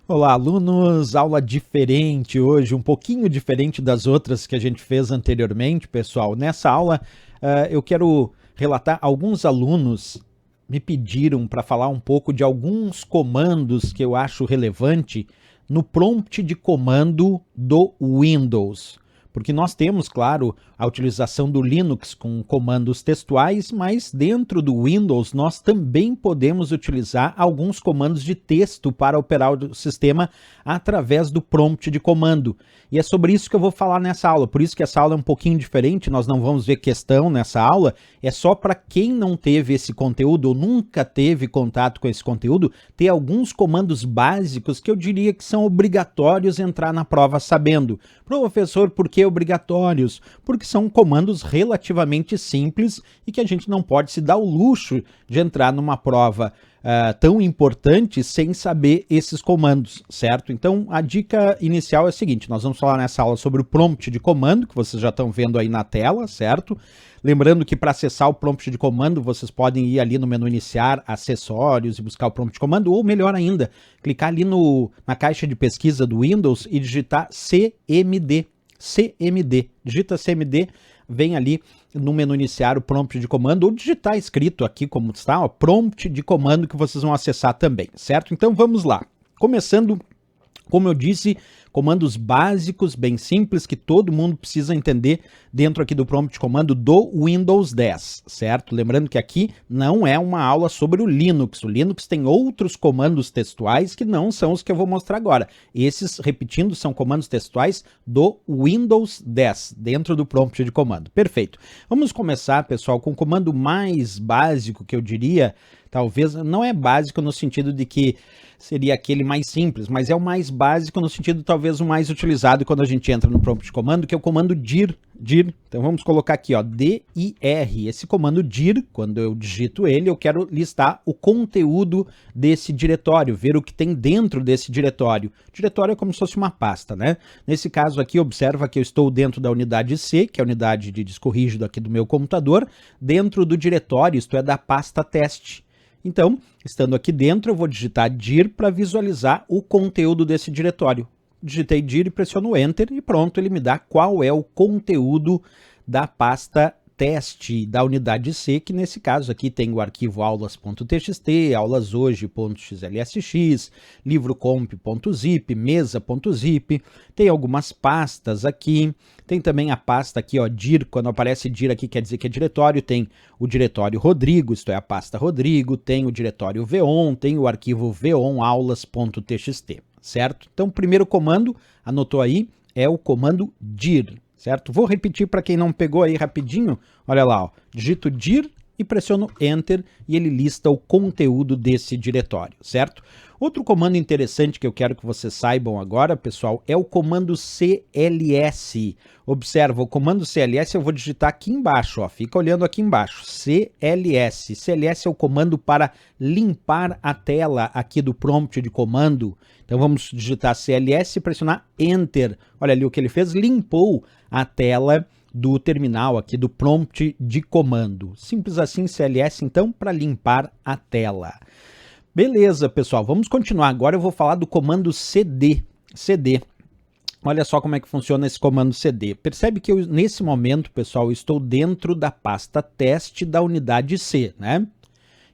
Olá, alunos! Aula diferente hoje, um pouquinho diferente das outras que a gente fez anteriormente, pessoal. Nessa aula, eu quero relatar alguns alunos me pediram para falar um pouco de alguns comandos que eu acho relevante no prompt de comando do Windows. Porque nós temos, claro, a utilização do Linux com comandos textuais, mas dentro do Windows nós também podemos utilizar alguns comandos de texto para operar o sistema através do prompt de comando. E é sobre isso que eu vou falar nessa aula, por isso que essa aula é um pouquinho diferente, nós não vamos ver questão nessa aula, é só para quem não teve esse conteúdo ou nunca teve contato com esse conteúdo, ter alguns comandos básicos que eu diria que são obrigatórios entrar na prova sabendo. Professor, por que obrigatórios? Porque são comandos relativamente simples e que a gente não pode se dar o luxo de entrar numa prova tão importante sem saber esses comandos, certo? Então a dica inicial é a seguinte, nós vamos falar nessa aula sobre o prompt de comando, que vocês já estão vendo aí na tela, certo? Lembrando que para acessar o prompt de comando, vocês podem ir ali no menu iniciar, acessórios e buscar o prompt de comando, ou melhor ainda, clicar ali na caixa de pesquisa do Windows e digitar CMD. CMD, digita CMD, vem ali no menu iniciar o prompt de comando, ou digitar escrito aqui como está, ó, prompt de comando que vocês vão acessar também, certo? Então vamos lá, começando, como eu disse, comandos básicos, bem simples, que todo mundo precisa entender dentro aqui do prompt de comando do Windows 10, certo? Lembrando que aqui não é uma aula sobre o Linux tem outros comandos textuais que não são os que eu vou mostrar agora. Esses, repetindo, são comandos textuais do Windows 10, dentro do prompt de comando. Perfeito. Vamos começar, pessoal, com o comando mais básico que eu diria, talvez, não é básico no sentido de que seria aquele mais simples, mas é o mais básico no sentido talvez o mais utilizado quando a gente entra no prompt de comando, que é o comando dir. Então vamos colocar aqui, ó, dir. Esse comando dir, quando eu digito ele, eu quero listar o conteúdo desse diretório, ver o que tem dentro desse diretório. Diretório é como se fosse uma pasta, né? Nesse caso aqui, observa que eu estou dentro da unidade C, que é a unidade de disco rígido aqui do meu computador, dentro do diretório, isto é, da pasta teste. Então, estando aqui dentro, eu vou digitar dir para visualizar o conteúdo desse diretório. Digitei dir e pressiono Enter e pronto, ele me dá qual é o conteúdo da pasta teste da unidade C, que nesse caso aqui tem o arquivo aulas.txt, aulashoje.xlsx, livrocomp.zip, mesa.zip, tem algumas pastas aqui, tem também a pasta aqui, ó, dir, quando aparece dir aqui quer dizer que é diretório, tem o diretório Rodrigo, isto é a pasta Rodrigo, tem o diretório veon, tem o arquivo veonaulas.txt, certo? Então o primeiro comando, anotou aí, é o comando dir. Certo? Vou repetir para quem não pegou aí rapidinho. Olha lá, ó, digito dir e pressiono Enter e ele lista o conteúdo desse diretório, certo? Outro comando interessante que eu quero que vocês saibam agora, pessoal, é o comando cls. Observa, o comando cls eu vou digitar aqui embaixo, ó, fica olhando aqui embaixo, cls. cls é o comando para limpar a tela aqui do prompt de comando. Então vamos digitar cls e pressionar Enter. Olha ali o que ele fez, limpou a tela do terminal aqui do prompt de comando. Simples assim, cls então, para limpar a tela. Beleza, pessoal, vamos continuar. Agora eu vou falar do comando cd. Olha só como é que funciona esse comando cd. Percebe que eu, nesse momento, pessoal, eu estou dentro da pasta teste da unidade C, né?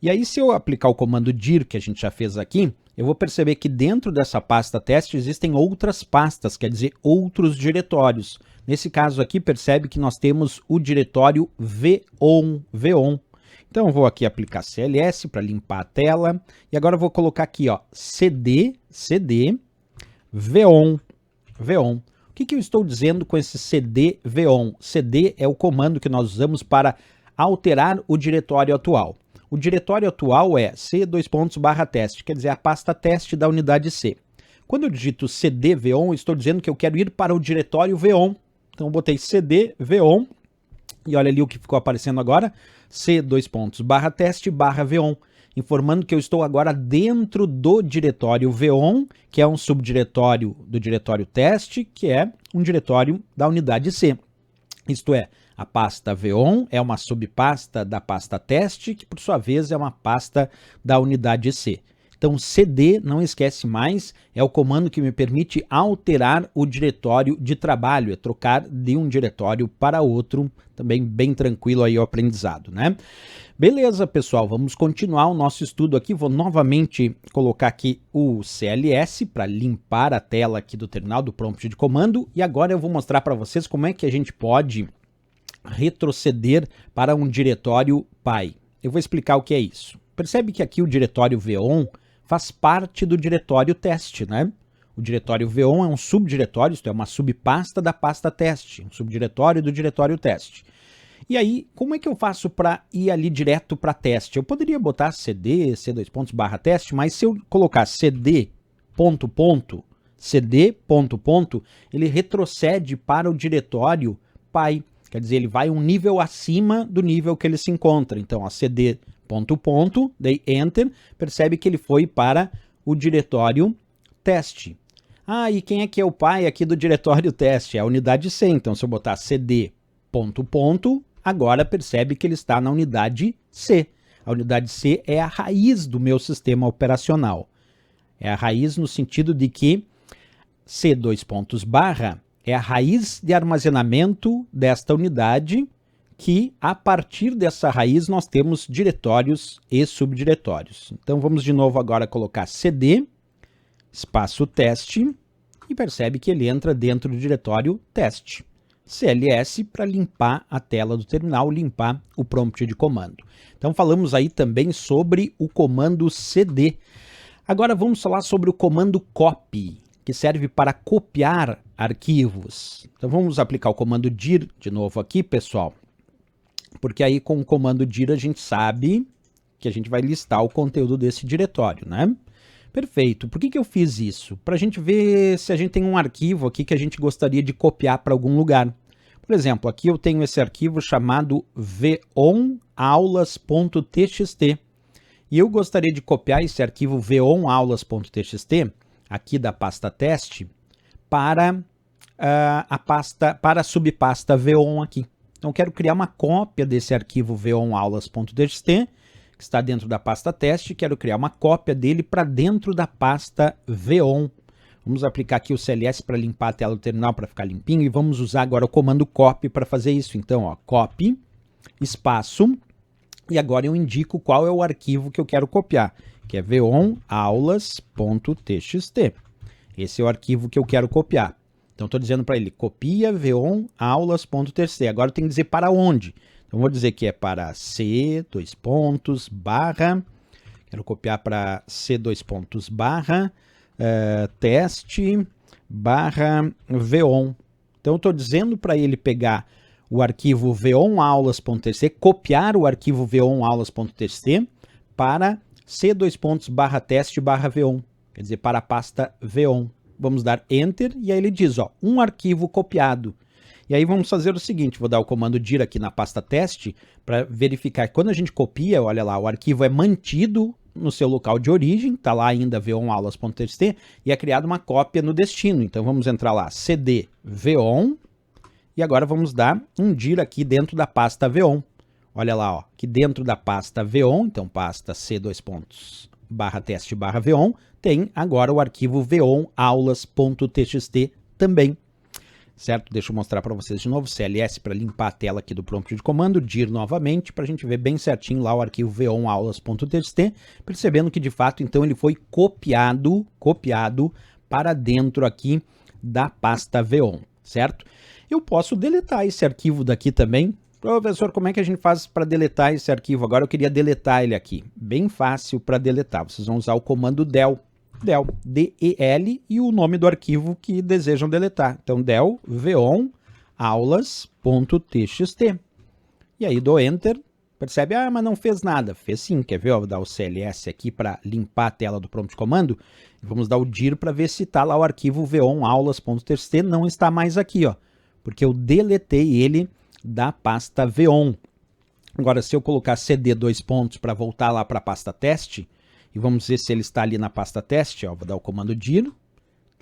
E aí, se eu aplicar o comando dir, que a gente já fez aqui, eu vou perceber que dentro dessa pasta teste existem outras pastas, quer dizer, outros diretórios. Nesse caso aqui, percebe que nós temos o diretório veon. Então eu vou aqui aplicar cls para limpar a tela, e agora eu vou colocar aqui, ó, cd veon. O que eu estou dizendo com esse cd veon? cd é o comando que nós usamos para alterar o diretório atual. O diretório atual é c:/teste, quer dizer, a pasta teste da unidade C. Quando eu digito cd veon, estou dizendo que eu quero ir para o diretório veon. Então eu botei cd veon, e olha ali o que ficou aparecendo agora, c:/teste/veon, informando que eu estou agora dentro do diretório veon, que é um subdiretório do diretório teste, que é um diretório da unidade C. Isto é, a pasta veon é uma subpasta da pasta teste, que por sua vez é uma pasta da unidade C. Então cd, não esquece mais, é o comando que me permite alterar o diretório de trabalho, é trocar de um diretório para outro, também bem tranquilo aí o aprendizado, né? Beleza, pessoal, vamos continuar o nosso estudo aqui. Vou novamente colocar aqui o CLS para limpar a tela aqui do terminal do prompt de comando. E agora eu vou mostrar para vocês como é que a gente pode retroceder para um diretório pai. Eu vou explicar o que é isso. Percebe que aqui o diretório VON faz parte do diretório teste, né? O diretório VON é um subdiretório, isto é, uma subpasta da pasta teste, um subdiretório do diretório teste. E aí, como é que eu faço para ir ali direto para teste? Eu poderia botar cd, c2 / teste, mas se eu colocar cd ... ele retrocede para o diretório pai. Quer dizer, ele vai um nível acima do nível que ele se encontra. Então, ó, cd ... dei enter, percebe que ele foi para o diretório teste. Ah, e quem é que é o pai aqui do diretório teste? É a unidade C. Então, se eu botar cd ... agora percebe que ele está na unidade C. A unidade C é a raiz do meu sistema operacional. É a raiz no sentido de que c2 / é a raiz de armazenamento desta unidade, que a partir dessa raiz nós temos diretórios e subdiretórios. Então vamos de novo agora colocar cd, espaço teste, e percebe que ele entra dentro do diretório teste. CLS para limpar a tela do terminal, limpar o prompt de comando. Então falamos aí também sobre o comando cd. Agora vamos falar sobre o comando copy, que serve para copiar arquivos. Então vamos aplicar o comando dir de novo aqui, pessoal, porque aí com o comando dir a gente sabe que a gente vai listar o conteúdo desse diretório, né? Perfeito. Por que eu fiz isso? Para a gente ver se a gente tem um arquivo aqui que a gente gostaria de copiar para algum lugar. Por exemplo, aqui eu tenho esse arquivo chamado vonaulas.txt. E eu gostaria de copiar esse arquivo vonaulas.txt, aqui da pasta teste, para a subpasta von aqui. Então eu quero criar uma cópia desse arquivo vonaulas.txt, que está dentro da pasta teste, quero criar uma cópia dele para dentro da pasta von. Vamos aplicar aqui o CLS para limpar a tela do terminal para ficar limpinho e vamos usar agora o comando copy para fazer isso. Então, ó, copy, espaço, e agora eu indico qual é o arquivo que eu quero copiar, que é vonaulas.txt. Esse é o arquivo que eu quero copiar. Então, estou dizendo para ele, copia vonaulas.txt. Agora eu tenho que dizer para onde. Então, vou dizer que é para c2 / quero copiar para c2 / teste /von. Então, eu estou dizendo para ele pegar o arquivo vonaulas.txt, copiar o arquivo vonaulas.txt para c2 / teste /von, quer dizer, para a pasta von. Vamos dar Enter e aí ele diz, ó, um arquivo copiado. E aí vamos fazer o seguinte, vou dar o comando dir aqui na pasta teste para verificar que quando a gente copia, olha lá, o arquivo é mantido no seu local de origem, está lá ainda vonaulas.txt e é criada uma cópia no destino. Então vamos entrar lá, cd von, e agora vamos dar um dir aqui dentro da pasta von. Olha lá, ó, que dentro da pasta von, então pasta c2 / teste /von, tem agora o arquivo vonaulas.txt também. Certo? Deixa eu mostrar para vocês de novo, CLS para limpar a tela aqui do prompt de comando, dir novamente, para a gente ver bem certinho lá o arquivo vonaulas.txt, percebendo que de fato então ele foi copiado para dentro aqui da pasta von, certo? Eu posso deletar esse arquivo daqui também. Professor, como é que a gente faz para deletar esse arquivo? Agora eu queria deletar ele aqui. Bem fácil para deletar. Vocês vão usar o comando del, D-E-L, e o nome do arquivo que desejam deletar. Então, del vonaulas.txt. E aí dou Enter. Percebe? Ah, mas não fez nada. Fez sim. Quer ver? Eu vou dar o CLS aqui para limpar a tela do prompt de comando. Vamos dar o dir para ver se está lá o arquivo vonaulas.txt. Não está mais aqui, ó, porque eu deletei ele da pasta von. Agora, se eu colocar cd para voltar lá para a pasta teste, e vamos ver se ele está ali na pasta teste, ó, vou dar o comando dir,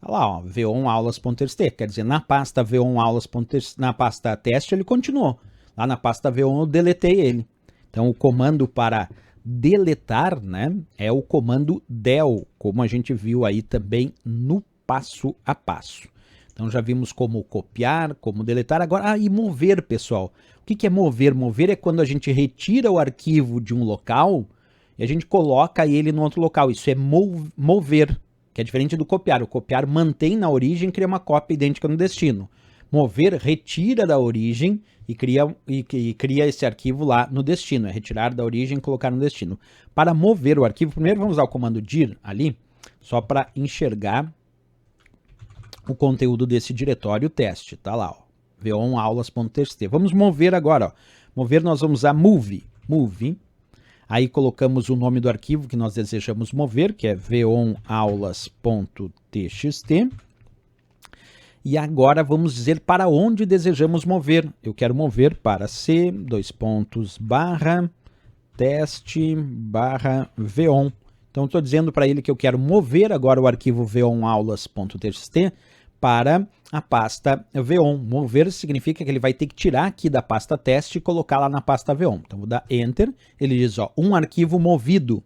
tá lá, ó, vonaulas.txt, quer dizer, na pasta vonaulas.txt, na pasta teste ele continuou, lá na pasta von eu deletei ele. Então o comando para deletar, né, é o comando del, como a gente viu aí também no passo a passo. Então já vimos como copiar, como deletar. Agora, e mover, pessoal. O que é mover? Mover é quando a gente retira o arquivo de um local e a gente coloca ele no outro local. Isso é mover, que é diferente do copiar. O copiar mantém na origem e cria uma cópia idêntica no destino. Mover retira da origem e cria esse arquivo lá no destino. É retirar da origem e colocar no destino. Para mover o arquivo, primeiro vamos usar o comando dir ali, só para enxergar o conteúdo desse diretório teste. Tá lá, ó, v1aulas.txt. Vamos mover agora. Ó. Mover nós vamos usar move. Aí colocamos o nome do arquivo que nós desejamos mover, que é v1aulas.txt. E agora vamos dizer para onde desejamos mover. Eu quero mover para c, /teste/v1. Então estou dizendo para ele que eu quero mover agora o arquivo v1aulas.txt para a pasta v1. Mover significa que ele vai ter que tirar aqui da pasta teste e colocar lá na pasta v1. Então vou dar enter, ele diz, ó, um arquivo movido.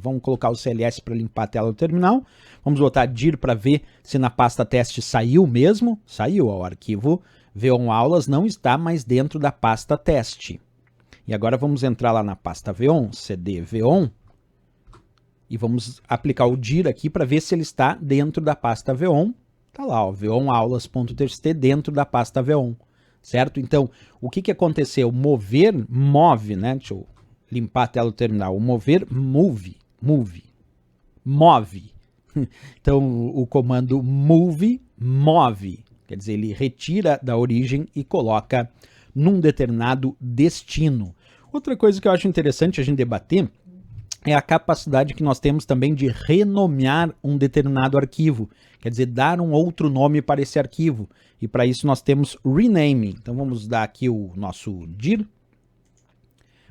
Vamos colocar o CLS para limpar a tela do terminal. Vamos botar dir para ver se na pasta teste saiu mesmo. Saiu, ó, o arquivo v1 aulas não está mais dentro da pasta teste. E agora vamos entrar lá na pasta v1, cd v1, e vamos aplicar o dir aqui para ver se ele está dentro da pasta v1. Tá lá, ó, v1aulas.txt dentro da pasta v1, certo? Então, o que aconteceu? Mover, move, né? Deixa eu limpar a tela do terminal. O mover, move. Então, o comando move, quer dizer, ele retira da origem e coloca num determinado destino. Outra coisa que eu acho interessante a gente debater é a capacidade que nós temos também de renomear um determinado arquivo, quer dizer, dar um outro nome para esse arquivo. E para isso nós temos rename. Então vamos dar aqui o nosso dir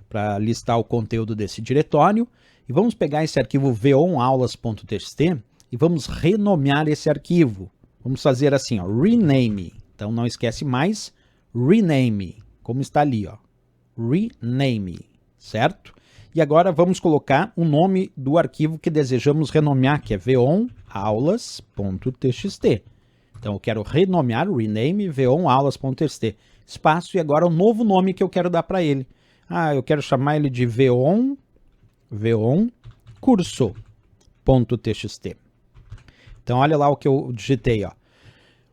para listar o conteúdo desse diretório. E vamos pegar esse arquivo v1aulas.txt e vamos renomear esse arquivo. Vamos fazer assim, ó, rename. Então não esquece mais, rename, como está ali, ó, rename, certo? E agora vamos colocar o nome do arquivo que desejamos renomear, que é v1aulas.txt. Então eu quero renomear, rename, v1aulas.txt. Espaço, e agora o novo nome que eu quero dar para ele. Ah, eu quero chamar ele de v1 curso.txt. Então olha lá o que eu digitei, ó.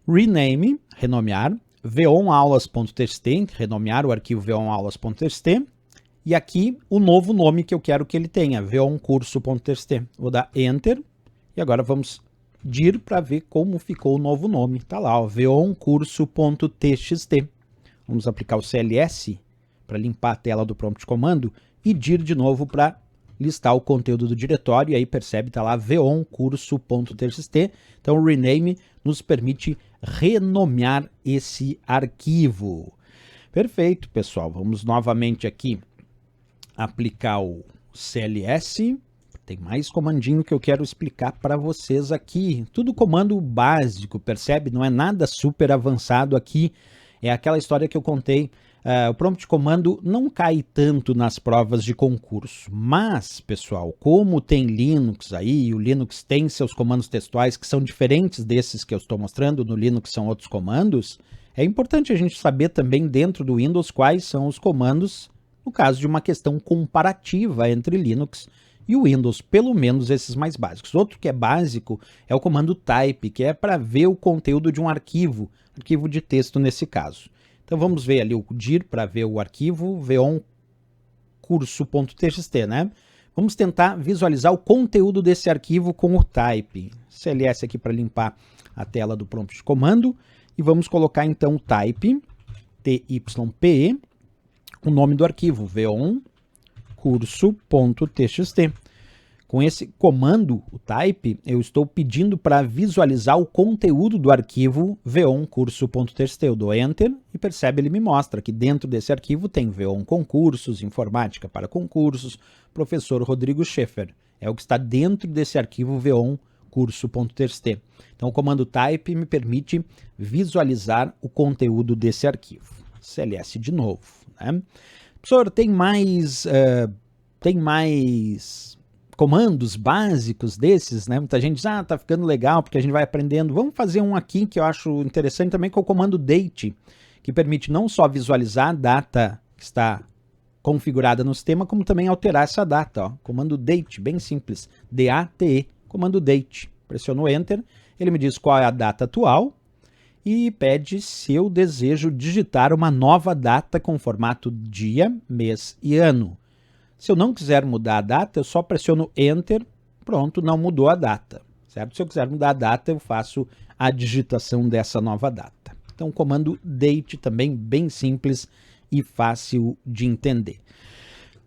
Rename, renomear, v1aulas.txt, renomear o arquivo v1aulas.txt. E aqui o novo nome que eu quero que ele tenha, v1curso.txt. Vou dar enter e agora vamos dir para ver como ficou o novo nome. Tá lá, ó, v1curso.txt. Vamos aplicar o CLS para limpar a tela do prompt de comando e dir de novo para listar o conteúdo do diretório. E aí percebe, tá lá, v1curso.txt. Então o rename nos permite renomear esse arquivo. Perfeito, pessoal. Vamos novamente aqui aplicar o CLS. Tem mais comandinho que eu quero explicar para vocês aqui. Tudo comando básico, percebe? Não é nada super avançado aqui. É aquela história que eu contei. O prompt de comando não cai tanto nas provas de concurso. Mas, pessoal, como tem Linux aí, o Linux tem seus comandos textuais que são diferentes desses que eu estou mostrando, no Linux são outros comandos, é importante a gente saber também dentro do Windows quais são os comandos no caso de uma questão comparativa entre Linux e o Windows, pelo menos esses mais básicos. Outro que é básico é o comando type, que é para ver o conteúdo de um arquivo de texto nesse caso. Então vamos ver ali o dir para ver o arquivo v1curso.txt, né? Vamos tentar visualizar o conteúdo desse arquivo com o type. CLS aqui para limpar a tela do prompt de comando e vamos colocar então o type, type, o nome do arquivo, v1curso.txt. Com esse comando, o type, eu estou pedindo para visualizar o conteúdo do arquivo v1curso.txt. Eu dou enter e percebe, ele me mostra que dentro desse arquivo tem v1 concursos, informática para concursos, professor Rodrigo Schaeffer. É o que está dentro desse arquivo v1curso.txt. Então o comando type me permite visualizar o conteúdo desse arquivo. CLS de novo, né? Professor, tem tem mais comandos básicos desses, né? Muita gente diz, tá ficando legal porque a gente vai aprendendo. Vamos fazer um aqui que eu acho interessante também, que é o comando date, que permite não só visualizar a data que está configurada no sistema, como também alterar essa data. Ó. Comando date, bem simples, D-A-T-E, comando date. Pressiono Enter, ele me diz qual é a data atual e pede se eu desejo digitar uma nova data com formato dia, mês e ano. Se eu não quiser mudar a data, eu só pressiono Enter, pronto, não mudou a data, certo? Se eu quiser mudar a data, eu faço a digitação dessa nova data. Então, o comando date também bem simples e fácil de entender.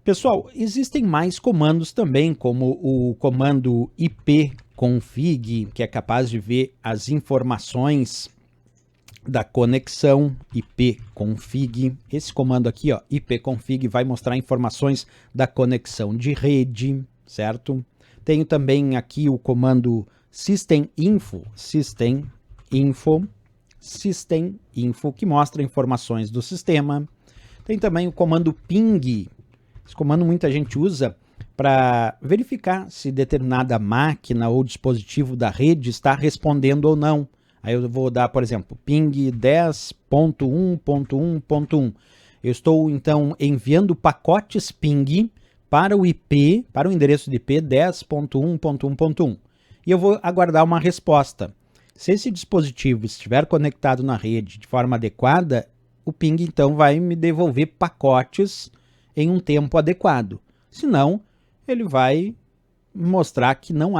Pessoal, existem mais comandos também, como o comando ipconfig, que é capaz de ver as informações da conexão, ipconfig. Esse comando aqui, ó, ipconfig, vai mostrar informações da conexão de rede, certo? Tenho também aqui o comando systeminfo, que mostra informações do sistema. Tem também o comando ping. Esse comando muita gente usa para verificar se determinada máquina ou dispositivo da rede está respondendo ou não. Aí eu vou dar, por exemplo, ping 10.1.1.1. Eu estou, então, enviando pacotes ping para o IP, para o endereço de IP 10.1.1.1. E eu vou aguardar uma resposta. Se esse dispositivo estiver conectado na rede de forma adequada, o ping, então, vai me devolver pacotes em um tempo adequado. Se não, ele vai mostrar que não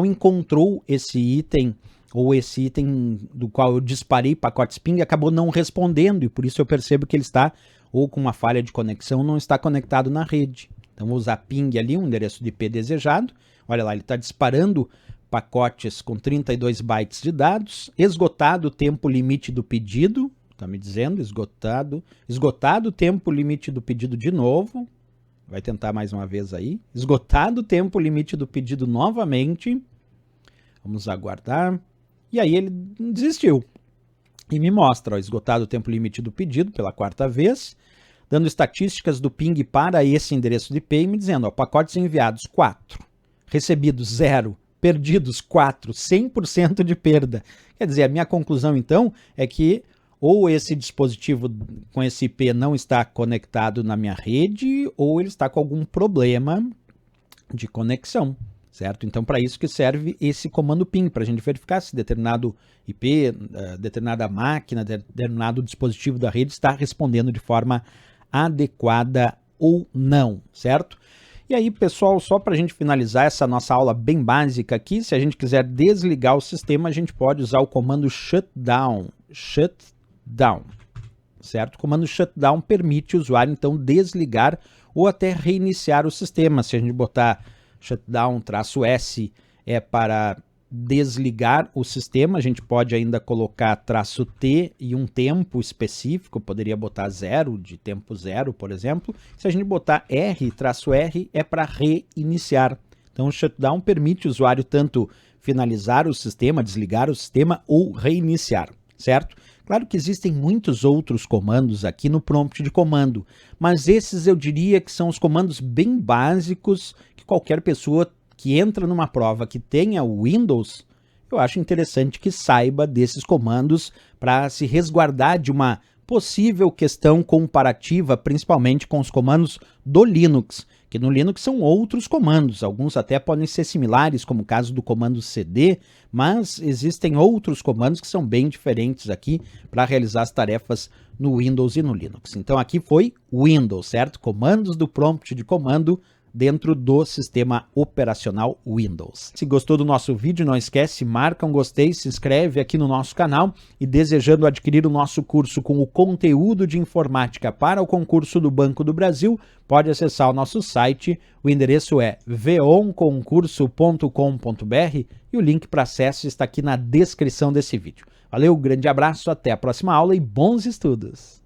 encontrou esse item, ou esse item do qual eu disparei pacotes ping acabou não respondendo, e por isso eu percebo que ele está ou com uma falha de conexão, não está conectado na rede. Então vou usar ping ali, um endereço de IP desejado. Olha lá, ele está disparando pacotes com 32 bytes de dados, esgotado o tempo limite do pedido, está me dizendo, esgotado o tempo limite do pedido de novo, vai tentar mais uma vez aí, esgotado o tempo limite do pedido novamente, vamos aguardar. E aí ele desistiu. E me mostra, ó, esgotado o tempo limite do pedido pela quarta vez, dando estatísticas do ping para esse endereço de IP e me dizendo, ó, pacotes enviados 4, recebidos 0, perdidos 4, 100% de perda. Quer dizer, a minha conclusão então é que ou esse dispositivo com esse IP não está conectado na minha rede, ou ele está com algum problema de conexão. Certo? Então, para isso que serve esse comando ping, para a gente verificar se determinado IP, determinada máquina, determinado dispositivo da rede está respondendo de forma adequada ou não, certo? E aí, pessoal, só para a gente finalizar essa nossa aula bem básica aqui, se a gente quiser desligar o sistema, a gente pode usar o comando shutdown, certo? O comando shutdown permite o usuário, então, desligar ou até reiniciar o sistema. Se a gente botar shutdown-S é para desligar o sistema, a gente pode ainda colocar -T e um tempo específico, poderia botar 0, de tempo 0, por exemplo. Se a gente botar R é para reiniciar. Então o shutdown permite o usuário tanto finalizar o sistema, desligar o sistema ou reiniciar, certo? Claro que existem muitos outros comandos aqui no prompt de comando, mas esses eu diria que são os comandos bem básicos que qualquer pessoa que entra numa prova que tenha o Windows, eu acho interessante que saiba desses comandos para se resguardar de uma possível questão comparativa, principalmente com os comandos do Linux, que no Linux são outros comandos, alguns até podem ser similares, como o caso do comando cd, mas existem outros comandos que são bem diferentes aqui para realizar as tarefas no Windows e no Linux. Então aqui foi Windows, certo? Comandos do prompt de comando dentro do sistema operacional Windows. Se gostou do nosso vídeo, não esquece, marca um gostei, se inscreve aqui no nosso canal e desejando adquirir o nosso curso com o conteúdo de informática para o concurso do Banco do Brasil, pode acessar o nosso site, o endereço é veonconcurso.com.br e o link para acesso está aqui na descrição desse vídeo. Valeu, grande abraço, até a próxima aula e bons estudos!